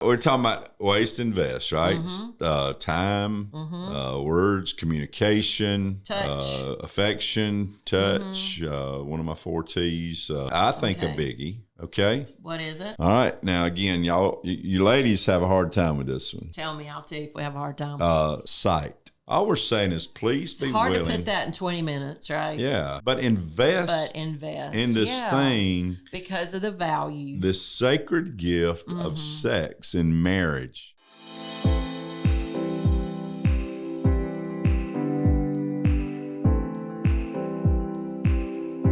We're talking about ways to invest, right? Mm-hmm. Time, Mm-hmm. words, communication, Touch. affection, touch, one of my 4 T's. I think a biggie, okay? What is it? All right. Now, again, y'all, you ladies have a hard time with this one. Tell me, I'll tell you if we have a hard time. Sight. All we're saying is please be willing. It's hard to put that in 20 minutes, right? Yeah. But invest in this thing. Because of the value. This sacred gift of sex in marriage.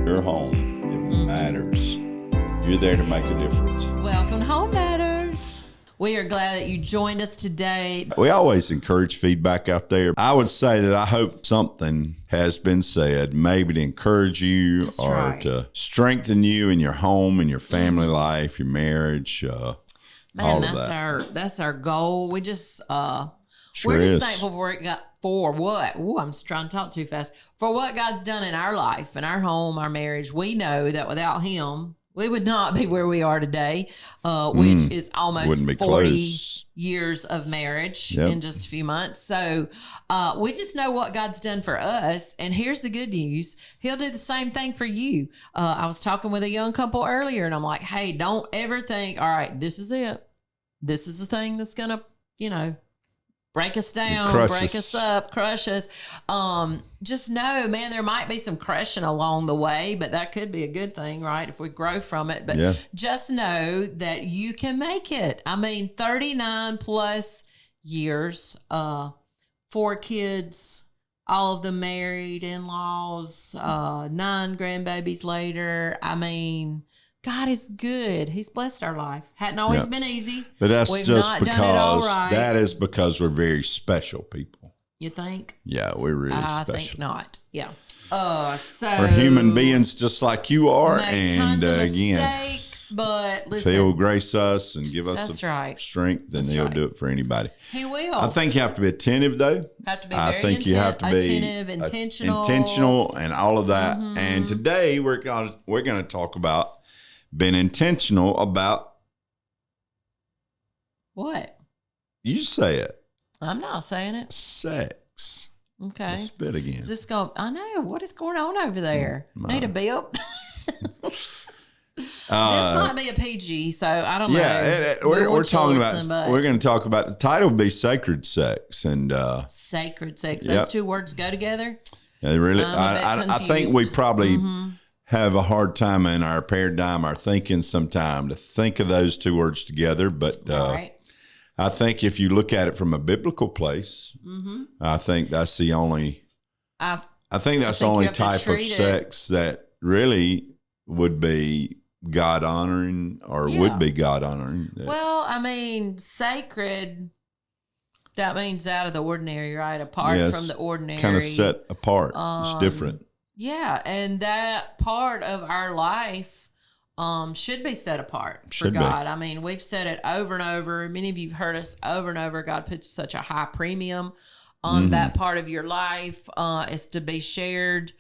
Your home, it matters. You're there to make a difference. Welcome to Home Matters. We are glad that you joined us today. We always encourage feedback out there. I would say that I hope something has been said, maybe to encourage you to strengthen you in your home, in your family life, your marriage, all of that. That's our goal. We just we're just thankful for what? Ooh, I'm trying to talk too fast. For what God's done in our life, in our home, our marriage. We know that without Him, we would not be where we are today, which is almost 40 years of marriage in just a few months. So we just know what God's done for us. And here's the good news. He'll do the same thing for you. I was talking with a young couple earlier, and I'm like, hey, don't ever think, all right, this is it. This is the thing that's going to, break us down, break us up, crush us. Just know, man, there might be some crushing along the way, but that could be a good thing, right? If we grow from it. But just know that you can make it. I mean, 39 plus years, 4 kids, all of them married, in-laws, 9 grandbabies later. I mean, God is good. He's blessed our life. Hadn't always been easy. But that's just because that is because we're very special people. You think? Yeah, we're really special. I think not. Yeah. So we're human beings just like you are, and tons of again, mistakes, but listen, if He'll grace us and give us strength, then He'll do it for anybody. He will. I think you have to be attentive, though. Have to be you have to be attentive, intentional, and all of that. Mm-hmm. And today we're gonna talk about being intentional about what? You say it. I'm not saying it. Sex. Okay. Spit again. Is this going? I know. What is going on over there? Need a bip. This might be a PG, so I don't know. Yeah, we're talking about. We're going to talk about the title. Will be sacred sex and sacred sex. Those two words go together. Yeah, they really. I think we probably have a hard time in our paradigm, our thinking, sometime to think of those two words together. But I think if you look at it from a biblical place, I think that's the only. I think that's the only type of sex that really would be God honoring or would be God honoring. Well, I mean, sacred. That means out of the ordinary, right? Apart from the ordinary, kind of set apart. It's different. Yeah, and that part of our life should be set apart for God. I mean, we've said it over and over. Many of you have heard us over and over. God puts such a high premium on that part of your life. Is to be shared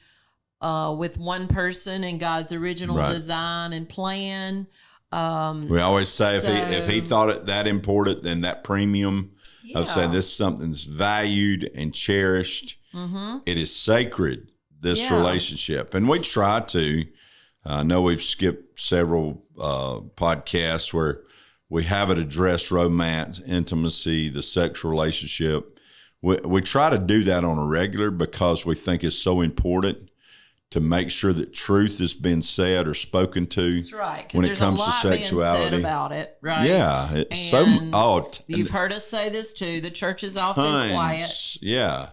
with one person in God's original design and plan. We always say if he thought it that important, then that premium of saying this is something that's valued and cherished. It is sacred. This relationship. And we try to, I know we've skipped several podcasts where we haven't addressed romance, intimacy, the sexual relationship. We try to do that on a regular because we think it's so important to make sure that truth is being said or spoken to. That's right. When it comes to sexuality, being said about it, right? Yeah, it's you've heard us say this too. The church is often quiet. Yeah,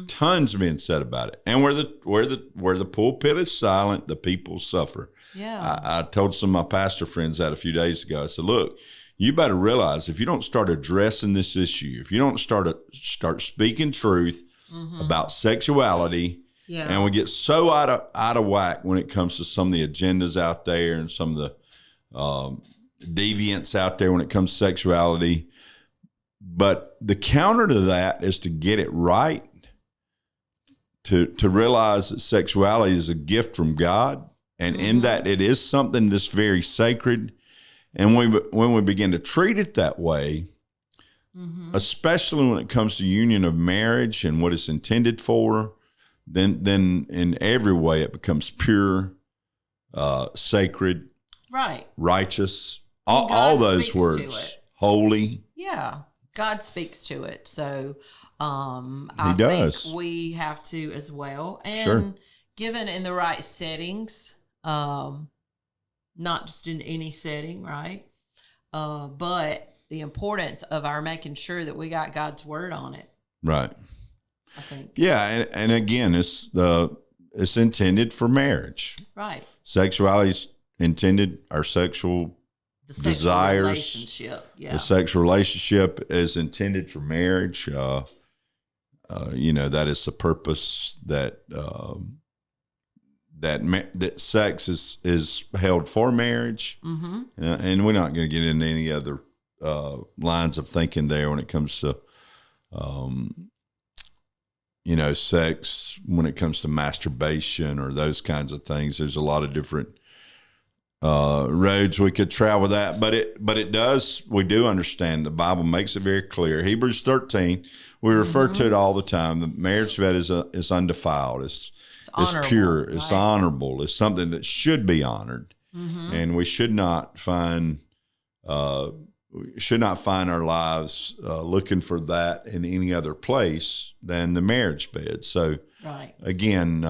tons being said about it. And where the pulpit is silent, the people suffer. Yeah, I told some of my pastor friends that a few days ago. I said, look, you better realize if you don't start addressing this issue, if you don't start speaking truth about sexuality. Yeah. And we get so out of whack when it comes to some of the agendas out there and some of the deviants out there when it comes to sexuality. But the counter to that is to get it right, to realize that sexuality is a gift from God, and in that it is something that's very sacred, And when we begin to treat it that way, especially when it comes to union of marriage and what it's intended for, then in every way it becomes pure, sacred, right, righteous, all those words, holy. Yeah, God speaks to it. So He does. think we have to as well. And given in the right settings, not just in any setting, right? But the importance of our making sure that we got God's word on it. Right. I think. Yeah, and again, it's intended for marriage. Right. Sexuality is intended, our sexual desires, relationship. Yeah. The sexual relationship is intended for marriage. That is the purpose that that sex is held for marriage, and we're not going to get into any other lines of thinking there when it comes to sex, when it comes to masturbation or those kinds of things. There's a lot of different roads we could travel that, but we do understand the Bible makes it very clear. Hebrews 13, we refer to it all the time. The marriage bed is undefiled. It's pure. It's honorable. It's something that should be honored, and we should not find our lives looking for that in any other place than the marriage bed. So, again,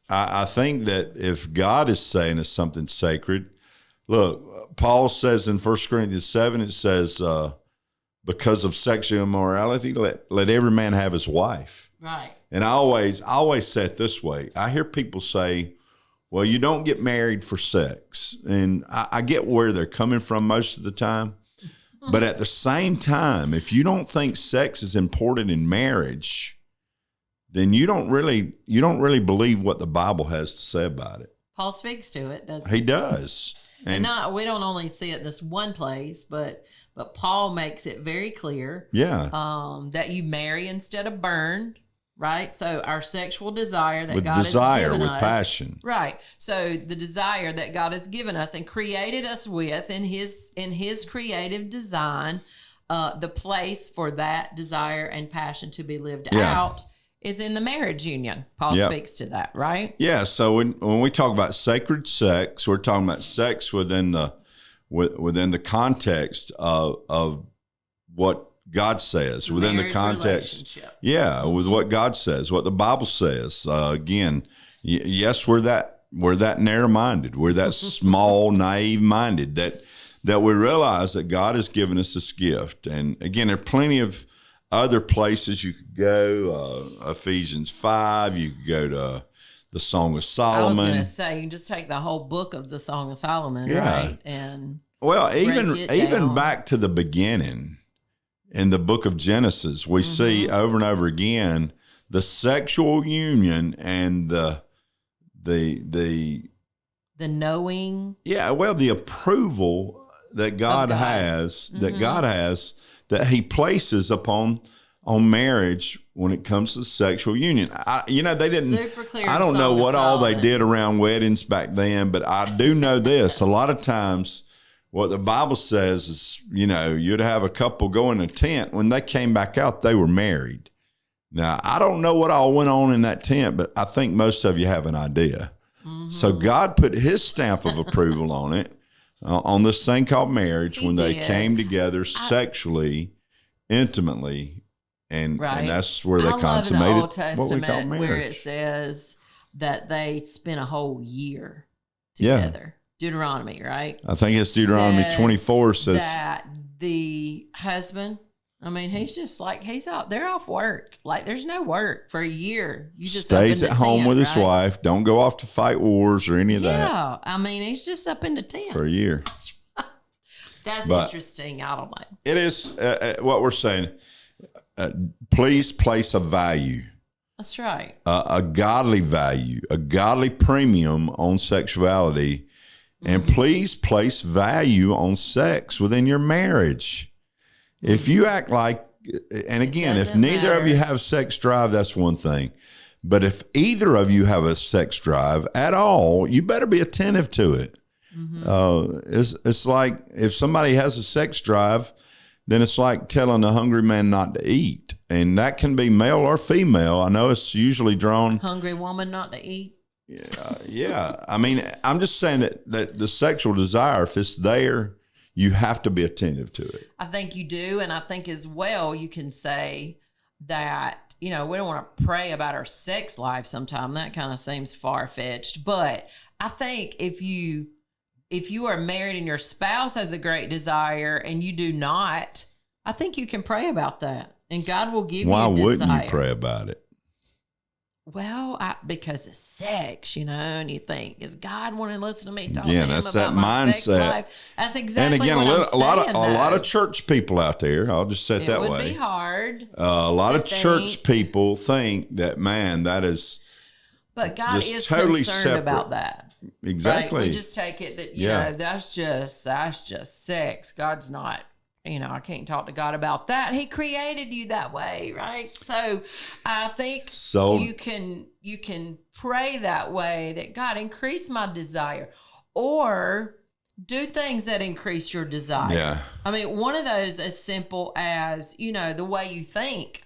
I think that if God is saying it's something sacred, look, Paul says in 1 Corinthians 7, it says, because of sexual immorality, let every man have his wife. Right. And I always say it this way. I hear people say, well, you don't get married for sex. And I get where they're coming from most of the time. But at the same time, if you don't think sex is important in marriage, then you don't really believe what the Bible has to say about it. Paul speaks to it, doesn't he? He does. And we don't only see it in this one place, but Paul makes it very clear that you marry instead of burn. Right. So our sexual desire that God has given us. With passion. Right. So the desire that God has given us and created us with in his creative design, the place for that desire and passion to be lived out is in the marriage union. Paul speaks to that, right? Yeah. So when we talk about sacred sex, we're talking about sex within the context of what God says, within the context, with what God says, what the Bible says. Again, yes, we're that narrow-minded, we're that small, naive-minded that we realize that God has given us this gift. And again, there are plenty of other places you could go. Ephesians 5, you could go to the Song of Solomon. I was going to say, you can just take the whole book of the Song of Solomon, right? And even back to the beginning. In the book of Genesis, we see over and over again the sexual union and the knowing. Yeah, well, the approval that God has, that He places upon marriage when it comes to sexual union. They didn't. Super clear. I don't know what all they did around weddings back then, but I do know this: a lot of times. What the Bible says is, you'd have a couple go in a tent. When they came back out, they were married. Now, I don't know what all went on in that tent, but I think most of you have an idea. So God put His stamp of approval on it, on this thing called marriage, when they came together sexually, intimately, and that's where they consummated the Old Testament, what we call marriage. Where it says that they spent a whole year together. Yeah. Deuteronomy, right? I think it's Deuteronomy 24 says that the husband, he's just like, he's out, they're off work. Like there's no work for a year. You just stays at home with his wife. Don't go off to fight wars or any of that. Yeah. He's just up in the tent for a year. That's interesting. I don't know. It is what we're saying. Please place a value. That's right. A godly value, a godly premium on sexuality. And please place value on sex within your marriage. If you act like, and again, if neither of you have sex drive, that's one thing. But if either of you have a sex drive at all, you better be attentive to it. It's like if somebody has a sex drive, then it's like telling a hungry man not to eat. And that can be male or female. I know it's usually drawn. Hungry woman not to eat. Yeah. I mean, I'm just saying that the sexual desire, if it's there, you have to be attentive to it. I think you do. And I think as well, you can say that, we don't want to pray about our sex life sometime. That kind of seems far-fetched. But I think if you are married and your spouse has a great desire and you do not, I think you can pray about that. And God will give you a desire. Why wouldn't you pray about it? Well, because it's sex, and you think, is God wanting to listen to me talk to him that's about that my mindset. Sex life? That's exactly and again, what a lot of church people out there. I'll just say it that way. It would be hard. A lot of church people think that, man, that is. But God just is totally concerned separate. about that. Exactly. Right? We just take it that that's just sex. God's not. I can't talk to God about that. He created you that way, right? So I think you can pray that way, that God, increase my desire, or do things that increase your desire. Yeah. I mean, one of those as simple as, the way you think.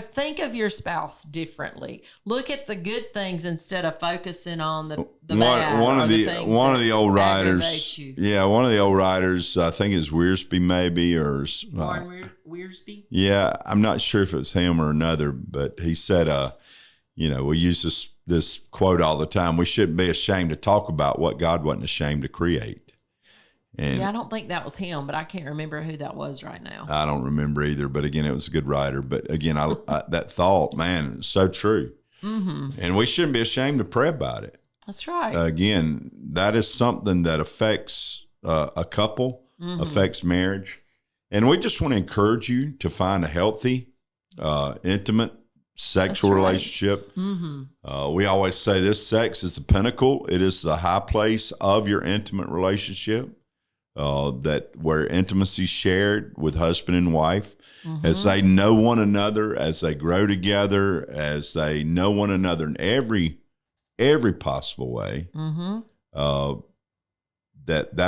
Think of your spouse differently. Look at the good things instead of focusing on the bad. One of the old writers. Yeah, one of the old writers, I think it's Wiersbe maybe, or Warren Wiersbe. Yeah, I'm not sure if it's him or another, but he said, we use this quote all the time. We shouldn't be ashamed to talk about what God wasn't ashamed to create. And I don't think that was him, but I can't remember who that was right now. I don't remember either, but again, it was a good writer. But again, I that thought, man, it's so true. Mm-hmm. And we shouldn't be ashamed to pray about it. That's right. Again, that is something that affects a couple, affects marriage. And we just want to encourage you to find a healthy, intimate, sexual relationship. Mm-hmm. We always say this: sex is the pinnacle. It is the high place of your intimate relationship. That where intimacy is shared with husband and wife, as they know one another, as they grow together, as they know one another in every possible way. That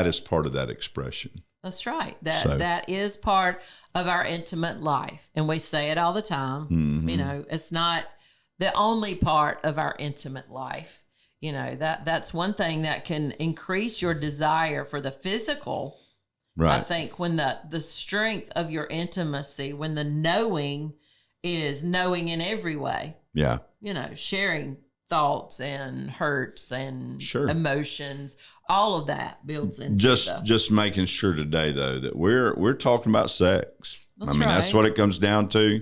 is part of that expression. That's right. That is part of our intimate life, and we say it all the time. Mm-hmm. It's not the only part of our intimate life. That's one thing that can increase your desire for the physical. Right. I think when the strength of your intimacy, when the knowing is knowing in every way. Yeah. Sharing thoughts and hurts and emotions, all of that builds into just making sure today though that we're talking about sex. That's what it comes down to.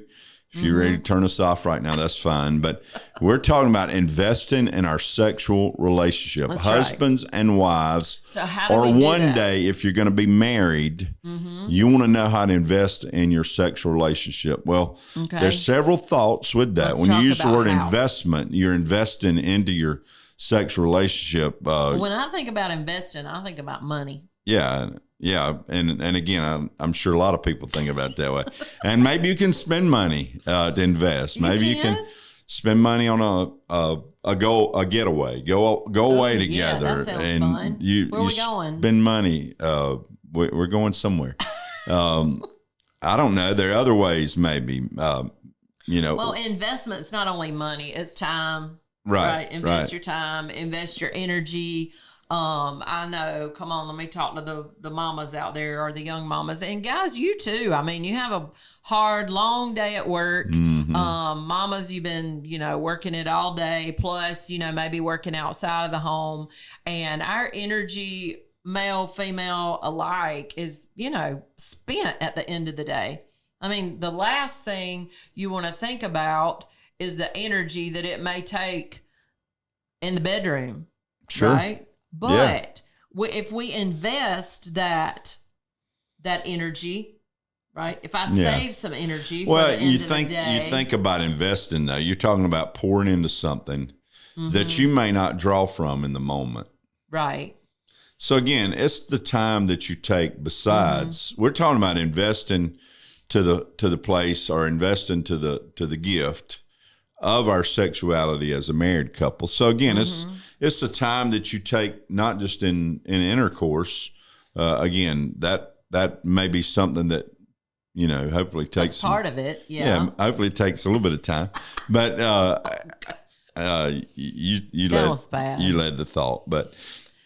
If you're ready to turn us off right now, that's fine. But we're talking about investing in our sexual relationship. That's Husbands and wives. So how do we do one that? Day, if you're going to be married, you want to know how to invest in your sexual relationship. Well, there's several thoughts with that. When you use the word investment, you're investing into your sexual relationship. When I think about investing, I think about money. Yeah. Yeah, and again, I'm sure a lot of people think about it that way. And maybe you can spend money to invest. Maybe you can spend money on a getaway, go away together. Yeah, that sounds and fun. Where are we going? Spend money. We're going somewhere. I don't know. There are other ways, maybe. Well, investment's not only money; it's time. Right. Invest your time. Invest your energy. I know, come on, let me talk to the mamas out there, or the young mamas, and guys, you too. You have a hard, long day at work. Mamas, you've been, working it all day, plus, maybe working outside of the home, and our energy, male, female alike, is, spent at the end of the day. The last thing you want to think about is the energy that it may take in the bedroom. Sure. Right? But if we invest that energy, right? If I save some energy for the end of the day. You think about investing, though. You're talking about pouring into something that you may not draw from in the moment. Right. So, again, it's the time that you take besides. We're talking about investing to the place, or investing to the gift of our sexuality as a married couple. So, again, it's a time that you take not just in intercourse. Again, that may be something that, hopefully takes That's part of it. Yeah. Hopefully it takes a little bit of time, but you led the thought. But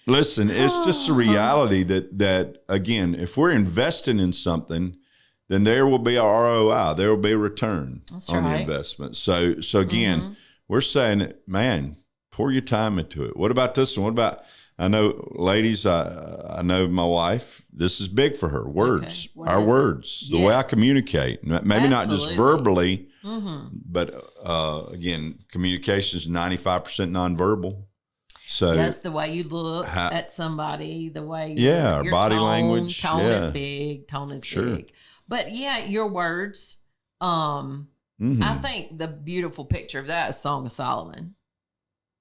listen, it's just a reality that again, if we're investing in something, then there will be a ROI. There will be a return on the investment. So again, we're saying, man, pour your time into it. What about this one? What about, I know, ladies, I know my wife, this is big for her. Words, our words, the way I communicate. Maybe not just verbally, but again, communication is 95% nonverbal. So that's the way you look at somebody, the way your body language. Tone is big. Tone is big. But your words. I think the beautiful picture of that is Song of Solomon.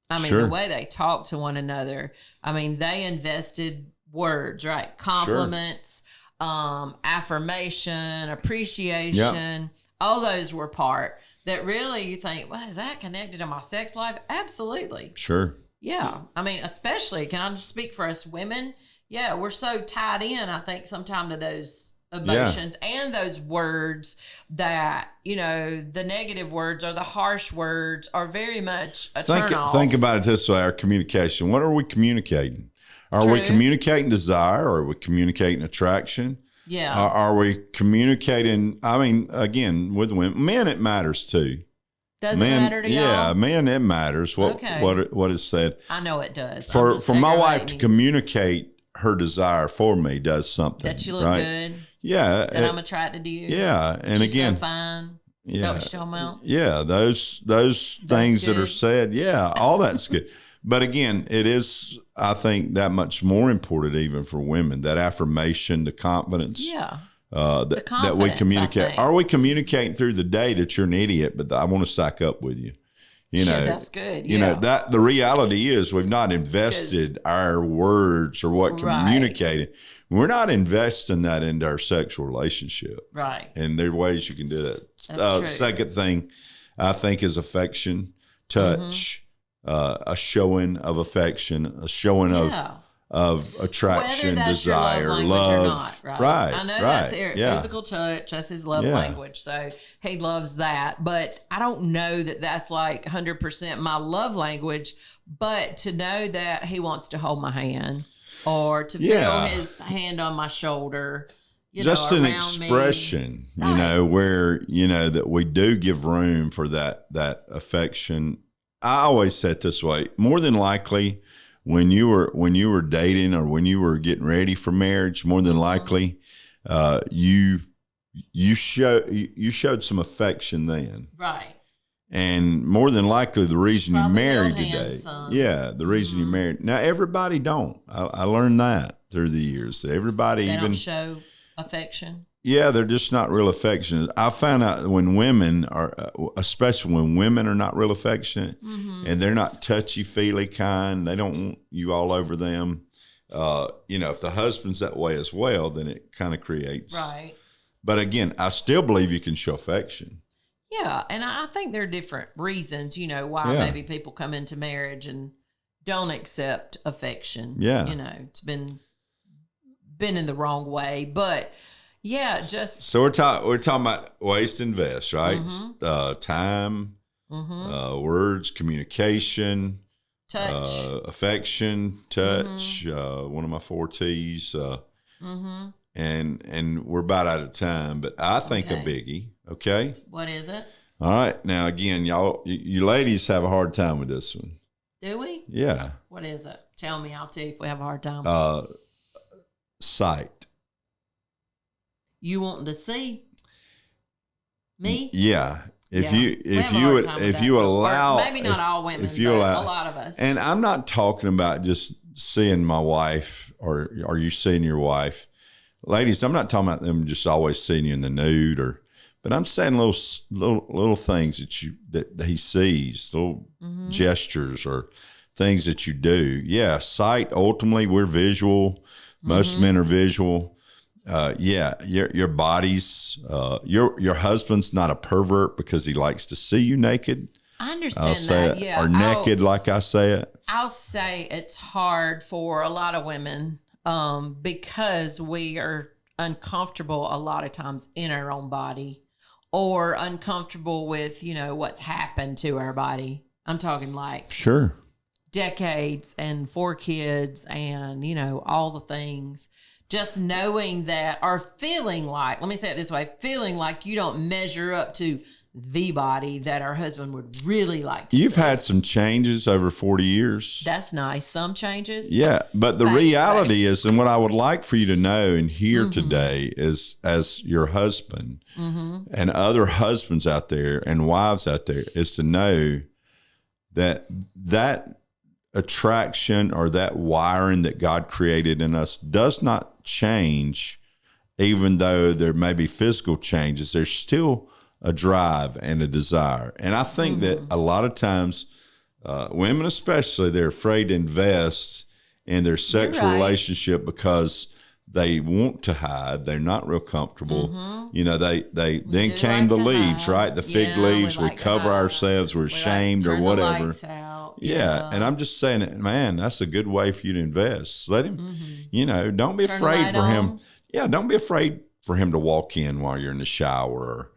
I mean, the way they talk to one another. I mean, they invested words, right? Compliments, affirmation, appreciation. All those were part that really you think, well, is that connected to my sex life? Absolutely. Sure. Yeah. I mean, especially, can I just speak for us women? Yeah, we're so tied in, I think, sometimes to those emotions and those words that, the negative words or the harsh words are very much a turn off. Think about it this way, our communication. What are we communicating? Are we communicating desire? Or are we communicating attraction? Yeah. Are we communicating, I mean, again, with women, men, it matters too. Does it matter to y'all? Yeah, man, it matters what is said. I know it does. For my wife to communicate her desire for me does something. That you look good. Yeah. That I'm attracted to you. Yeah. And she's again. So fine. Yeah. Is that what you're talking about? Yeah. Those things that are said. Yeah. All that's good. But again, it is, I think, that much more important even for women, that affirmation, the confidence. Yeah. That we communicate. Are we communicating through the day that you're an idiot, but I want to stack up with you? That's good. That the reality is we've not invested our words or what communicating. We're not investing that into our sexual relationship. Right. And there are ways you can do that. Second thing I think is affection, touch, a showing of affection, a showing of attraction, desire, love. Or not, right? I know that's physical touch. That's his love language. So he loves that. But I don't know that that's like 100% my love language. But to know that he wants to hold my hand or to feel his hand on my shoulder, just an expression, where, that we do give room for that affection. I always say it this way, more than likely, when you were dating or when you were getting ready for marriage, more than likely, you showed some affection then, right? And more than likely, the reason you married today, the reason you married. Now, everybody don't. I learned that through the years. That everybody they don't show affection. Yeah, they're just not real affectionate. I found out when women are, especially when women are not real affectionate and they're not touchy-feely kind, they don't want you all over them. If the husband's that way as well, then it kind of creates. Right. But again, I still believe you can show affection. Yeah, and I think there are different reasons, why maybe people come into marriage and don't accept affection. Yeah. It's been in the wrong way, but... Yeah, just so we're talking about ways to invest, right? Time, words, communication, touch, affection, touch. One of my 4 T's. And we're about out of time, but I think a biggie. Okay, what is it? All right, now again, you ladies have a hard time with this one. Do we? Yeah. What is it? Tell me. I'll tell you if we have a hard time. Sight. You wanting to see me? Yeah. If you allow, maybe not all women, but a lot of us. And I'm not talking about just seeing my wife or are you seeing your wife, ladies. I'm not talking about them just always seeing you in the nude but I'm saying little things that he sees, little gestures or things that you do. Yeah, sight. Ultimately, we're visual. Most men are visual. Your body's your husband's not a pervert because he likes to see you naked. I understand that. Or naked, like I say it. I'll say it's hard for a lot of women because we are uncomfortable a lot of times in our own body, or uncomfortable with, what's happened to our body. I'm talking like sure decades and 4 kids and, all the things. Just knowing that, or feeling like, let me say it this way, feeling like you don't measure up to the body that our husband would really like to You've see. had some changes over 40 years. That's nice. Some changes. Yeah. But the reality is, and what I would like for you to know and hear today is, as your husband and other husbands out there and wives out there, is to know that attraction or that wiring that God created in us does not change, even though there may be physical changes. There's still a drive and a desire. And I think that a lot of times, women especially, they're afraid to invest in their sexual relationship because they want to hide. They're not real comfortable. They then came the leaves, right? The fig leaves. We cover ourselves. We're ashamed or whatever. Yeah. And I'm just saying that, man, that's a good way for you to invest. Let him, don't be afraid for him. Yeah. Don't be afraid for him to walk in while you're in the shower,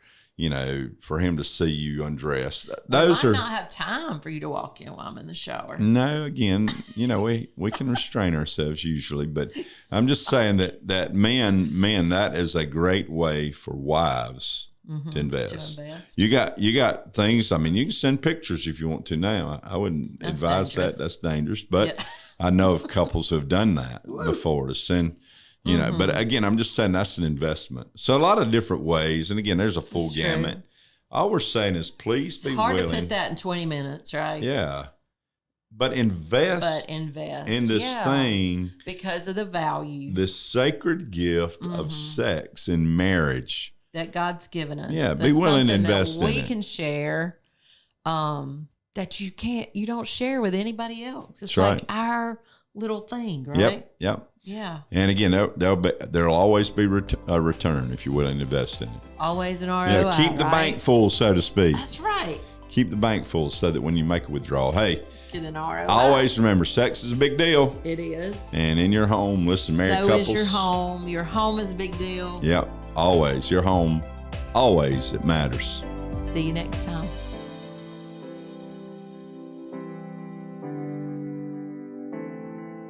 for him to see you undressed. Those I might not have time for you to walk in while I'm in the shower. No, again, we can restrain ourselves usually, but I'm just saying that men, that is a great way for wives to invest. You got things. I mean, you can send pictures if you want to now. I wouldn't advise that. That's dangerous, but I know of couples who have done that before to send. But again, I'm just saying that's an investment. So a lot of different ways. And again, there's a full gamut. All we're saying is please be willing. It's hard to put that in 20 minutes, right? Yeah. But invest in this thing. Because of the value. This sacred gift of sex in marriage. That God's given us. Yeah, be willing to invest in it. We can share that you don't share with anybody else. It's like our little thing, right? Yep. Yeah. And again, there'll always be a return if you're willing to invest in it. Always an ROI. Keep the bank full, so to speak. That's right. Keep the bank full so that when you make a withdrawal, hey, get an ROI. Always remember, sex is a big deal. It is. And in your home, listen, married couples. So is your home. Your home is a big deal. Yep. Always. Your home, always, it matters. See you next time.